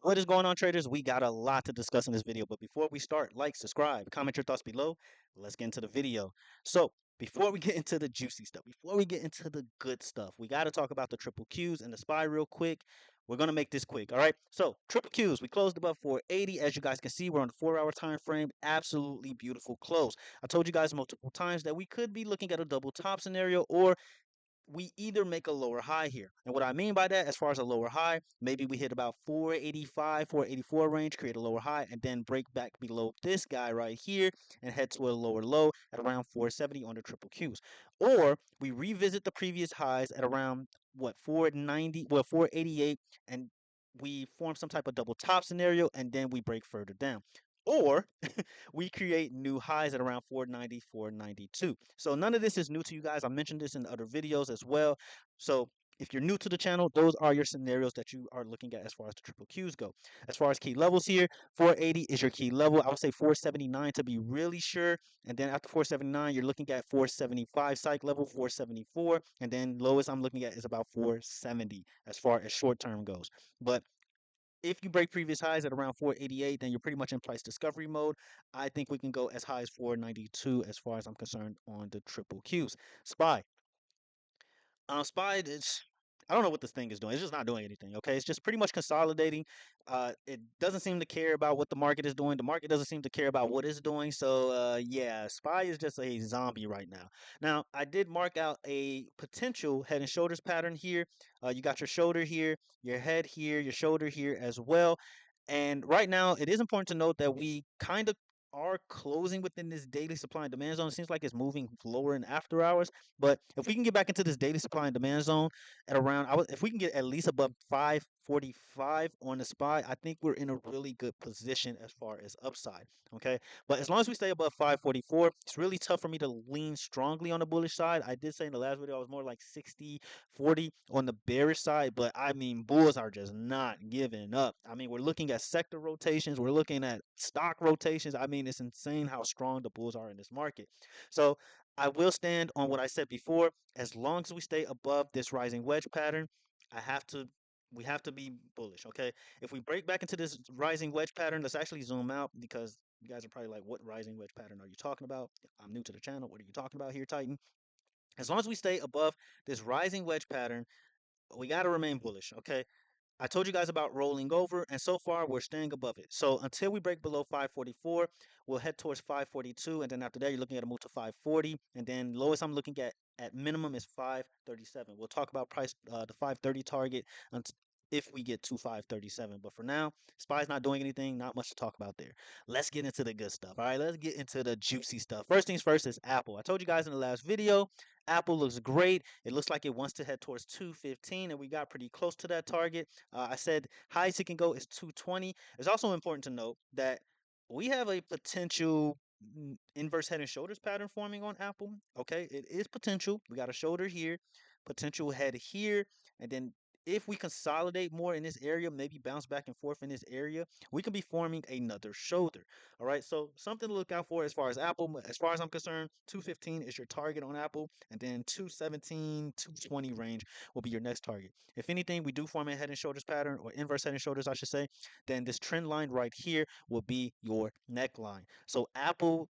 What is going on, traders? We got a lot to discuss in this video, but before we start, like, subscribe, comment your thoughts below. Let's get into the video. So, before we get into the juicy stuff, before we get into the good stuff, we got to talk about the triple Qs and the SPY real quick. We're going to make this quick, all right? So, triple Qs, we closed above 480. As you guys can see, we're on the 4-hour time frame. Absolutely beautiful close. I told you guys multiple times that we could be looking at a double top scenario, or we either make a lower high here. And what I mean by that, as far as a lower high, maybe we hit about 485, 484 range, create a lower high, and then break back below this guy right here and head to a lower low at around 470 on the triple Qs. Or we revisit the previous highs at around what 490, well 488, and we form some type of double top scenario, and then we break further down. Or we create new highs at around 490, 492. So none of this is new to you guys. I mentioned this in other videos as well. So if you're new to the channel, those are your scenarios that you are looking at as far as the triple Qs go. As far as key levels here, 480 is your key level. I would say 479 to be really sure. And then after 479, you're looking at 475 psych level, 474. And then lowest I'm looking at is about 470 as far as short term goes. But if you break previous highs at around 488, then you're pretty much in price discovery mode. I think we can go as high as 492 as far as I'm concerned on the triple Qs. SPY. SPY is, I don't know what this thing is doing. It's just not doing anything. Okay, it's just pretty much consolidating. It doesn't seem to care about what the market is doing. The market doesn't seem to care about what it's doing. So yeah, SPY is just a zombie right now. Now I did mark out a potential head and shoulders pattern here. You got your shoulder here, your head here, your shoulder here as well. And right now, it is important to note that we kind of are closing within this daily supply and demand zone. It seems like it's moving lower in after hours. But if we can get back into this daily supply and demand zone at around, if we can get at least above 545 on the SPY, I think we're in a really good position as far as upside. Okay. But as long as we stay above 544, it's really tough for me to lean strongly on the bullish side. I did say in the last video I was more like 60-40 on the bearish side, but I mean, bulls are just not giving up. I mean, we're looking at sector rotations, we're looking at stock rotations. I mean, it's insane how strong the bulls are in this market. So I will stand on what I said before. As long as we stay above this rising wedge pattern, I have to we have to be bullish, okay? If we break back into this rising wedge pattern, let's actually zoom out because you guys are probably like, what rising wedge pattern are you talking about? I'm new to the channel. What are you talking about here, Titan? As long as we stay above this rising wedge pattern, we got to remain bullish, okay? I told you guys about rolling over, and so far we're staying above it. So until we break below 544, we'll head towards 542, and then after that, you're looking at a move to 540, and then lowest I'm looking at minimum is 537. We'll talk about price the 530 target if we get to 537. But for now, SPY's not doing anything, not much to talk about there. Let's get into the good stuff. All right, let's get into the juicy stuff. First things first is Apple. I told you guys in the last video, Apple looks great. It looks like it wants to head towards 215, and we got pretty close to that target. I said highest it can go is 220. It's also important to note that we have a potential inverse head and shoulders pattern forming on Apple. Okay, it is potential. We got a shoulder here, potential head here, and then if we consolidate more in this area, maybe bounce back and forth in this area, we could be forming another shoulder. All right, so something to look out for as far as Apple. As far as I'm concerned, 215 is your target on Apple, and then 217, 220 range will be your next target. If anything, we do form a head and shoulders pattern, or inverse head and shoulders, I should say, then this trend line right here will be your neckline. So Apple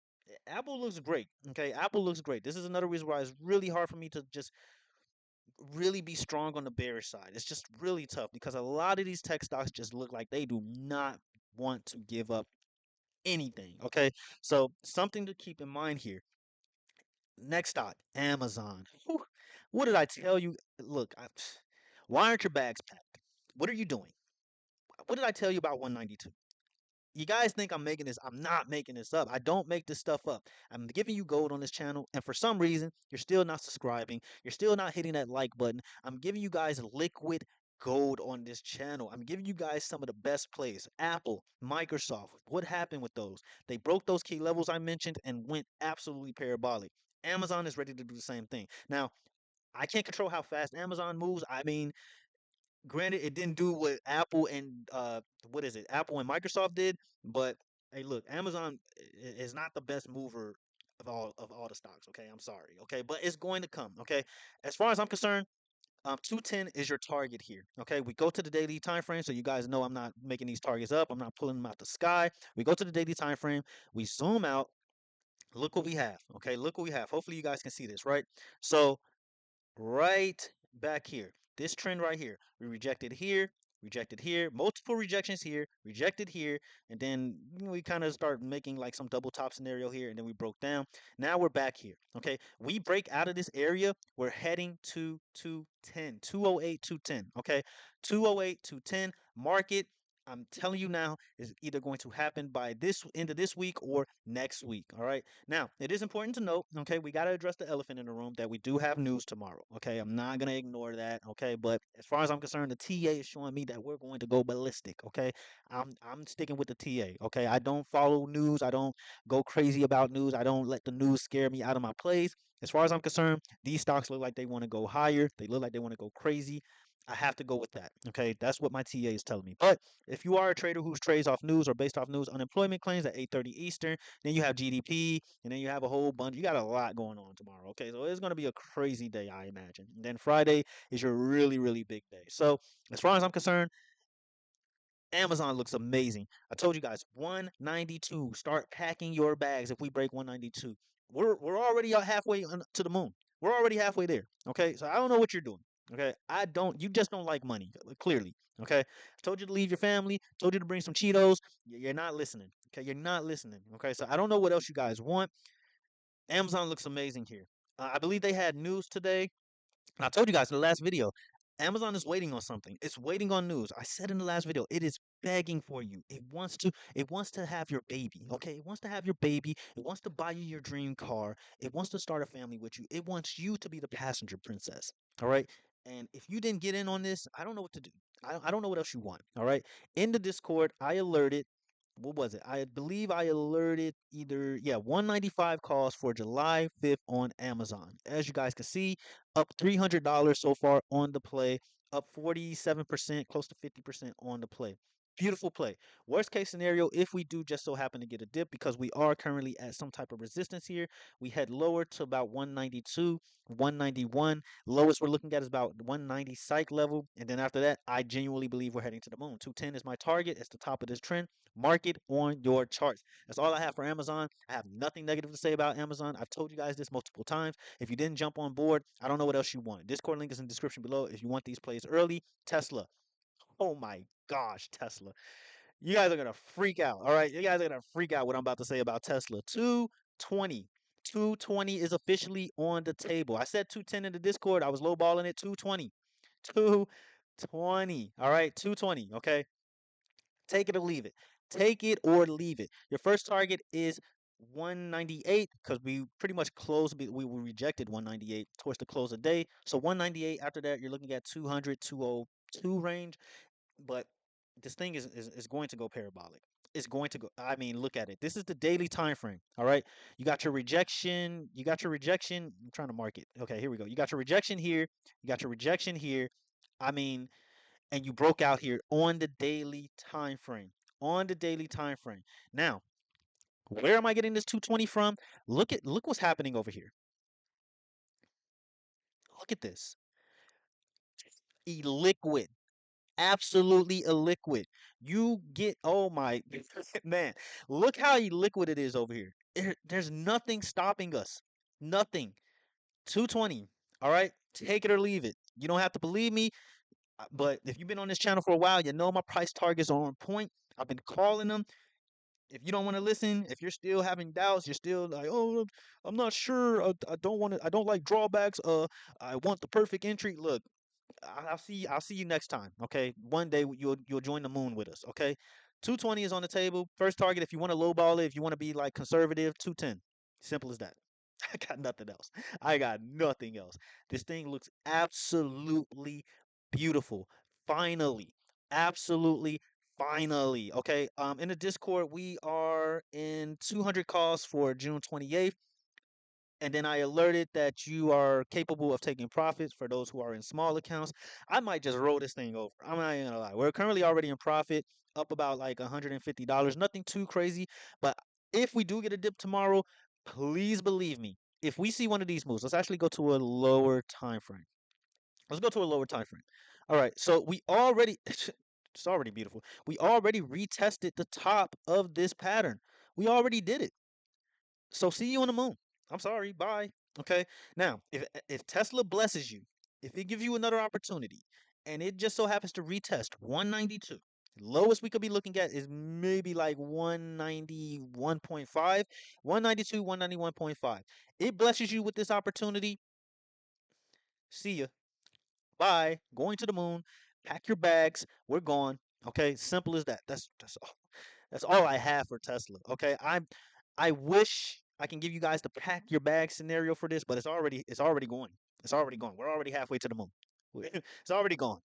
looks great. Okay, Apple looks great. This is another reason why it's really hard for me to just really be strong on the bearish side. It's just really tough because a lot of these tech stocks just look like they do not want to give up anything. Okay, so something to keep in mind here. Next stock, Amazon. Whew. What did I tell you? Look, why aren't your bags packed? What are you doing? What did I tell you about 192? You guys think I'm making this. I'm not making this up. I don't make this stuff up. I'm giving you gold on this channel, and for some reason, you're still not subscribing. You're still not hitting that like button. I'm giving you guys liquid gold on this channel. I'm giving you guys some of the best plays. Apple, Microsoft. What happened with those? They broke those key levels I mentioned and went absolutely parabolic. Amazon is ready to do the same thing. Now, I can't control how fast Amazon moves. I mean, granted, it didn't do what Apple and what is it? Apple and Microsoft did, but hey, look, Amazon is not the best mover of all the stocks. Okay, I'm sorry. Okay, but it's going to come. Okay, as far as I'm concerned, 210 is your target here. Okay, we go to the daily time frame, so you guys know I'm not making these targets up. I'm not pulling them out the sky. We go to the daily time frame. We zoom out. Look what we have. Okay, look what we have. Hopefully you guys can see this, right? So right back here. This trend right here. We rejected here, multiple rejections here, rejected here, and then we kind of start making like some double top scenario here, and then we broke down. Now we're back here. Okay, we break out of this area. We're heading to 210, 208, 210. Okay, 208, 210. Market. I'm telling you now is either going to happen by this end of this week or next week. All right. Now, it is important to note, okay, we got to address the elephant in the room that we do have news tomorrow. Okay, I'm not going to ignore that. Okay, but as far as I'm concerned, the TA is showing me that we're going to go ballistic. Okay, I'm sticking with the TA. Okay, I don't follow news. I don't go crazy about news. I don't let the news scare me out of my plays. As far as I'm concerned, these stocks look like they want to go higher. They look like they want to go crazy. I have to go with that. Okay, that's what my TA is telling me. But if you are a trader who trades off news or based off news, unemployment claims at 8:30 Eastern, then you have GDP, and then you have a whole bunch. You got a lot going on tomorrow. Okay, so it's going to be a crazy day, I imagine. And then Friday is your really, really big day. So as far as I'm concerned, Amazon looks amazing. I told you guys 192. Start packing your bags if we break 192. We're already halfway to the moon. We're already halfway there. Okay, so I don't know what you're doing. Okay, I don't. You just don't like money, clearly. Okay, I told you to leave your family. Told you to bring some Cheetos. You're not listening. Okay, you're not listening. Okay, so I don't know what else you guys want. Amazon looks amazing here. I believe they had news today. I told you guys in the last video, Amazon is waiting on something. It's waiting on news. I said in the last video, it is begging for you. It wants to have your baby. Okay? It wants to have your baby. It wants to buy you your dream car. It wants to start a family with you. It wants you to be the passenger princess. All right? And if you didn't get in on this, I don't know what to do. I don't know what else you want. All right? In the Discord, I alerted what was it? I believe I alerted either, yeah, 195 calls for July 5th on Amazon. As you guys can see, up $300 so far on the play, up 47%, close to 50% on the play. Beautiful play. Worst case scenario, if we do just so happen to get a dip, because we are currently at some type of resistance here, we head lower to about 192, 191. Lowest we're looking at is about 190 psych level. And then after that, I genuinely believe we're heading to the moon. 210 is my target. It's the top of this trend. Mark it on your charts. That's all I have for Amazon. I have nothing negative to say about Amazon. I've told you guys this multiple times. If you didn't jump on board, I don't know what else you want. Discord link is in the description below if you want these plays early. Tesla. Oh my gosh, Tesla. You guys are going to freak out. All right. You guys are going to freak out what I'm about to say about Tesla. 220. 220 is officially on the table. I said 210 in the Discord. I was lowballing it. 220. 220. All right. 220. Okay. Take it or leave it. Take it or leave it. Your first target is 198 because we pretty much closed. We rejected 198 towards the close of the day. So 198 after that, you're looking at 200, 202 range. But this thing is going to go parabolic. It's going to go. I mean, look at it. This is the daily time frame. All right. You got your rejection. You got your rejection. I'm trying to mark it. Okay, here we go. You got your rejection here. You got your rejection here. I mean, and you broke out here on the daily time frame. On the daily time frame. Now, where am I getting this 220 from? Look what's happening over here. Look at this. Illiquid. Absolutely illiquid. You get oh my man. Look how illiquid it is over here. There's nothing stopping us. Nothing. 220. All right? Take it or leave it. You don't have to believe me. But if you've been on this channel for a while, you know my price targets are on point. I've been calling them. If you don't want to listen, if you're still having doubts, you're still like, oh, I'm not sure. I don't want to. I don't like drawbacks. I want the perfect entry. Look, I'll see you next time. Okay, one day you'll join the moon with us. Okay, 220 is on the table. First target. If you want to lowball it, if you want to be like conservative, 210. Simple as that. I got nothing else. I got nothing else. This thing looks absolutely beautiful. Finally, absolutely finally. Okay. In the Discord, we are in 200 calls for June 28th. And then I alerted that you are capable of taking profits for those who are in small accounts. I might just roll this thing over. I'm not even gonna lie. We're currently already in profit, up about like $150. Nothing too crazy. But if we do get a dip tomorrow, please believe me. If we see one of these moves, let's actually go to a lower time frame. Let's go to a lower time frame. All right, so we already it's already beautiful. We already retested the top of this pattern. We already did it. So see you on the moon. I'm sorry. Bye. Okay. Now, if Tesla blesses you, if it gives you another opportunity, and it just so happens to retest 192, lowest we could be looking at is maybe like 191.5, 192, 191.5. It blesses you with this opportunity. See ya. Bye. Going to the moon. Pack your bags. We're gone. Okay. Simple as that. That's all. That's all I have for Tesla. Okay. I wish I can give you guys the pack your bag scenario for this, but it's already going. It's already gone. We're already halfway to the moon. It's already gone.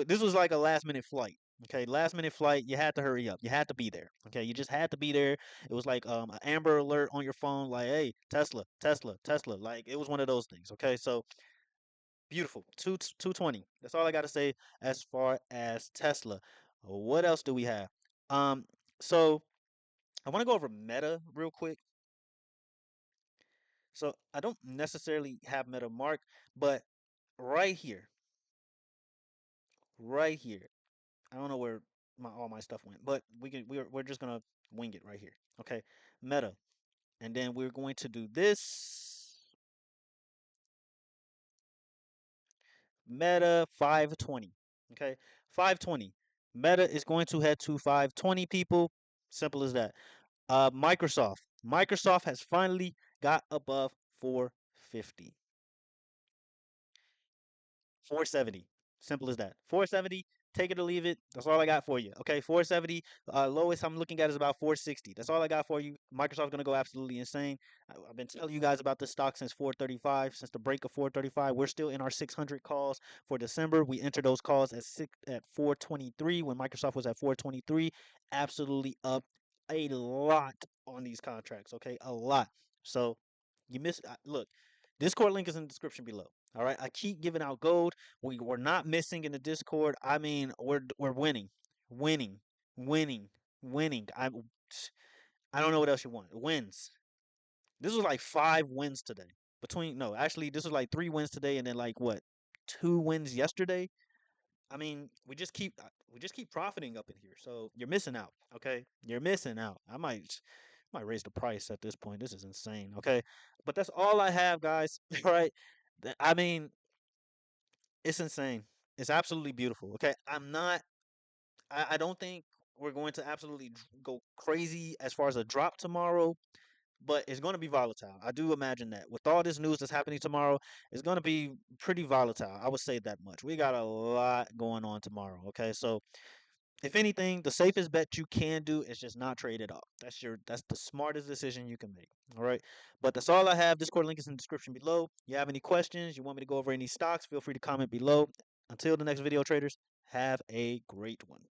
This was like a last minute flight. Okay, last minute flight. You had to hurry up. You had to be there. Okay, you just had to be there. It was like an Amber Alert on your phone, like, hey, Tesla, Tesla, Tesla. Like it was one of those things. Okay, so beautiful. 220. That's all I got to say as far as Tesla. What else do we have? Um, so I want to go over Meta real quick. So I don't necessarily have Meta mark, but right here, right here. I don't know where all my stuff went, but we're just gonna wing it right here. Okay, Meta, and then we're going to do this Meta 520. Okay, 520. Meta is going to head to 520 people. Simple as that. Microsoft. Microsoft has finally got above 450. 470. Simple as that. 470. Take it or leave it. That's all I got for you. Okay, 470. Lowest I'm looking at is about 460. That's all I got for you. Microsoft's gonna go absolutely insane. I've been telling you guys about this stock since 435, since the break of 435. We're still in our 600 calls for December. We entered those calls at 423 when Microsoft was at 423. Absolutely up a lot on these contracts. Okay, a lot. So you miss. Look, Discord link is in the description below. All right, I keep giving out gold. We're not missing in the Discord. I mean, we're winning, winning, winning, winning. I don't know what else you want. Wins. This was like 5 wins today. Between no, actually, this was like 3 wins today, and then like what, 2 wins yesterday. I mean, we just keep profiting up in here. So you're missing out. Okay, you're missing out. I might raise the price at this point. This is insane. Okay, but that's all I have, guys. All right. I mean, it's insane. It's absolutely beautiful. Okay, I'm not. I don't think we're going to absolutely go crazy as far as a drop tomorrow, but it's going to be volatile. I do imagine that with all this news that's happening tomorrow, it's going to be pretty volatile. I would say that much. We got a lot going on tomorrow. Okay, so if anything, the safest bet you can do is just not trade it off. That's the smartest decision you can make. All right. But that's all I have. Discord link is in the description below. You have any questions? You want me to go over any stocks? Feel free to comment below. Until the next video, traders, have a great one.